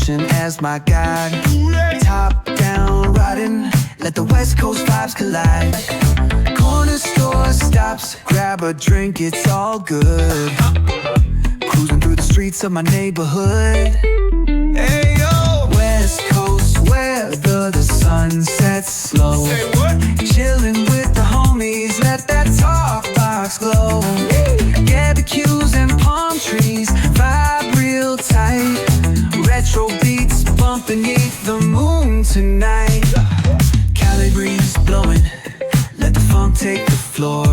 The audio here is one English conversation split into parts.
ocean as my guide. Top down riding, let the West Coast vibes collide. Corner store stops, grab a drink, it's all good. Cruising through the streets of my neighborhood. Hey yo! West Coast weather, the sun sets slow. Say what? Chilling with the homies, let that talk box glow. Barbecues and palm trees, vibe real tight. Retro beats bumping beneath the moon tonight. Cali breeze blowing, let the funk take the floor.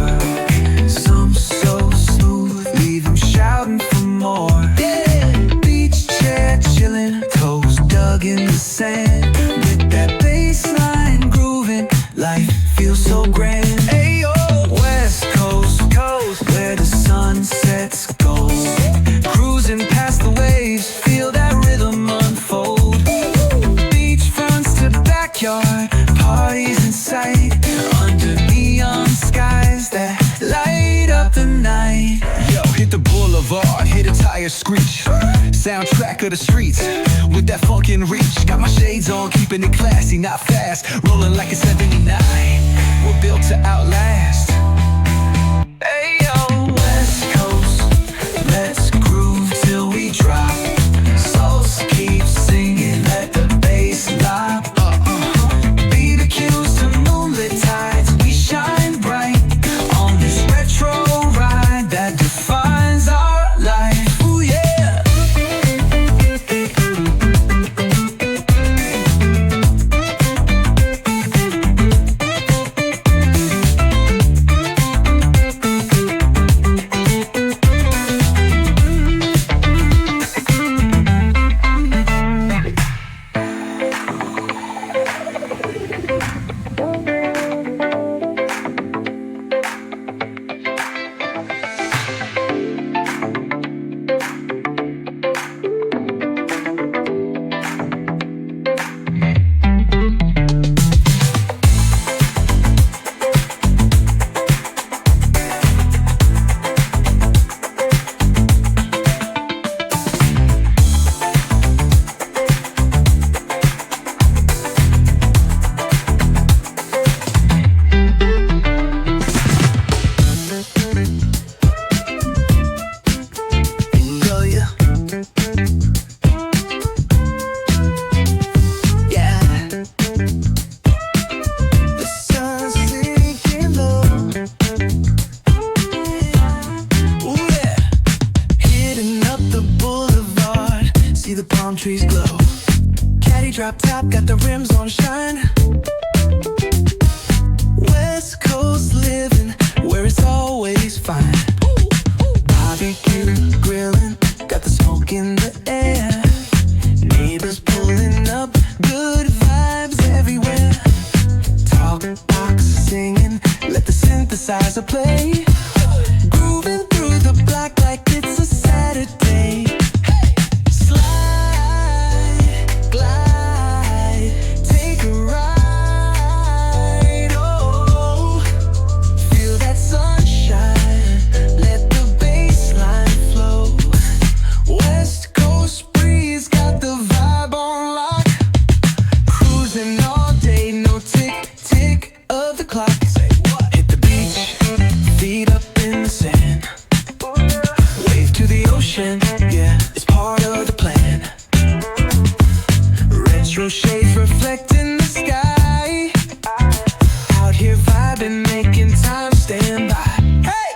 Some so smooth, leave them shouting for more. Beach chair chilling, toes dug in the sand. With that bass line grooving, life feels so grand. Ayo, West Coast, where the sun sets gold. Cruising past the waves, feel that rhythm unfold. Beachfronts to backyard, parties in sight. Under neon skies that light up the night. Yo, hit the boulevard, hit a tire screech. Soundtrack of the streets, with that funkin' reach. Got my shades on, keeping it classy, not fast. Rolling like a 79, we're built to outlast. Ayo, West Coast, let's groove till we drop. Souls keep singing, let the bass lop. Beat the cues to moonlit tides, we shine bright on this retro ride that defines our life. Ooh yeah. See the palm trees glow. Caddy drop top, got the rims on shine. West Coast living, where it's always fine. Barbecue grilling, got the smoke in the air. Neighbors pulling up, good vibes everywhere. Talk box singing, let the synthesizer play. Grooving through the block like it's a Saturday. Hit the beach, feet up in the sand. Wave to the ocean, yeah, it's part of the plan. Retro shades reflecting the sky. Out here vibing, making time stand by. Hey!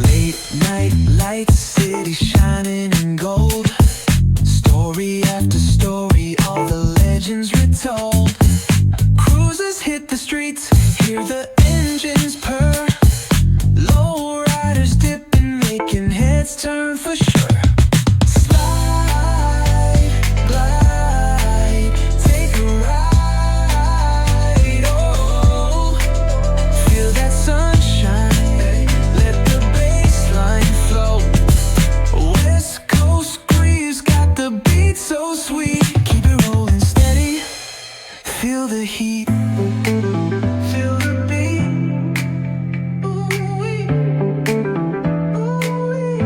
Late night lights, city shining in gold. Story after story, all the legends retold. Cruisers hit the streets, hear the engines purr. Low riders dipping, making heads turn for sure. Slide, glide, take a ride. Oh, feel that sunshine, let the bassline flow. West Coast breeze got the beat so sweet. Keep it rolling steady, feel the heat. Feel the beat. Ooh-wee. Ooh-wee.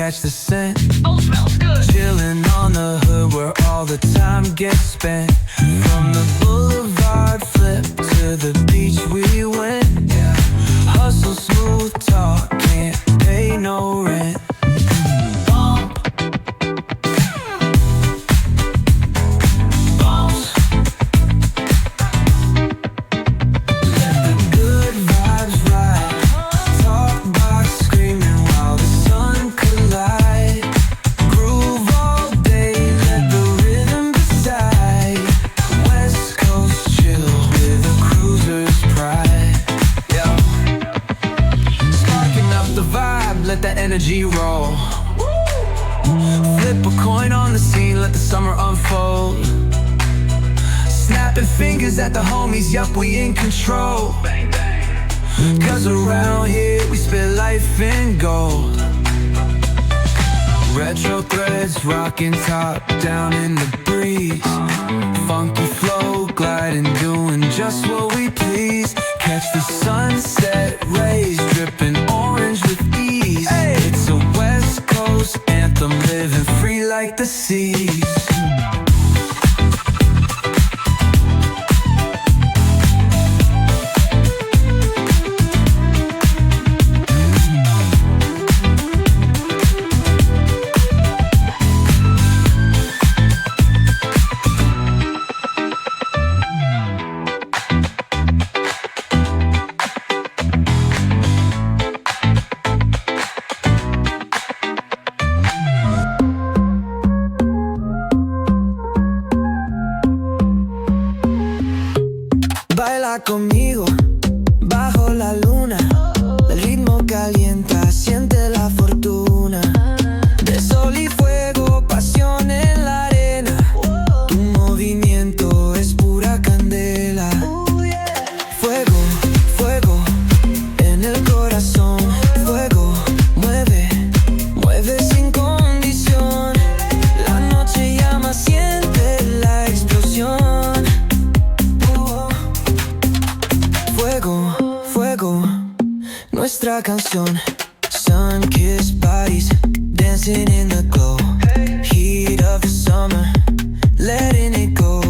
catch the scent. Oh, smells good. Chillin' on the hood where all the time gets spent. From the boulevard flip to the beach we went. Hustle, smooth talk, can't pay no rent. Bump. Bumps. Let the good vibes ride. Talk box screaming while the sun collide. Groove all day, let the rhythm decide. West Coast chill with a cruiser's pride. Sparking up the vibe, let the energy roll. Flip a coin on the scene, let the summer unfold. Snapping fingers at the homies, yup, we in control. Bang, bang. Cause around here we spit life in gold. Retro threads rocking top down in the breeze. Funky flow gliding, doing just what we please. Catch the sunset rays dripping orange with ease. It's a West Coast anthem, living free like the seas. Baila conmigo bajo la luna. El ritmo calienta, siente la fortuna. De sol y fuego, pasión en la arena. Tu movimiento es pura candela. Fuego, fuego en el corazón. Fuego, mueve, mueve sin condición. La noche llama, siente la explosión. Fuego, fuego, nuestra canción. Sun-kissed bodies, dancing in the glow. Heat of the summer, letting it go.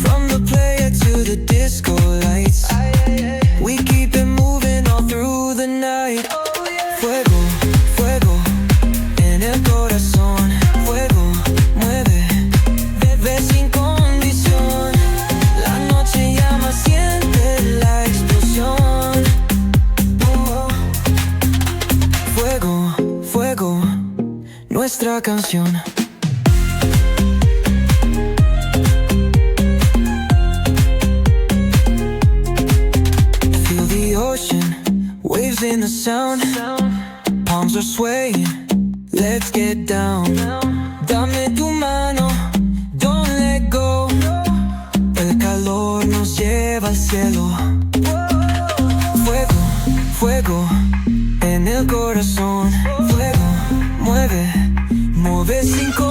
From the player to the disco lights, we keep it moving all through the night. Fuego, fuego, en el corazón. Fuego, mueve, bebe sin condición. La noche llama, siente la explosión. Fuego, fuego, nuestra canción. Feel the ocean, waves in the sound. Palms are swaying, let's get down. Dame tu mano, don't let go. El calor nos lleva al cielo. Fuego, fuego en el corazón. Fuego, mueve, mueve sin condición.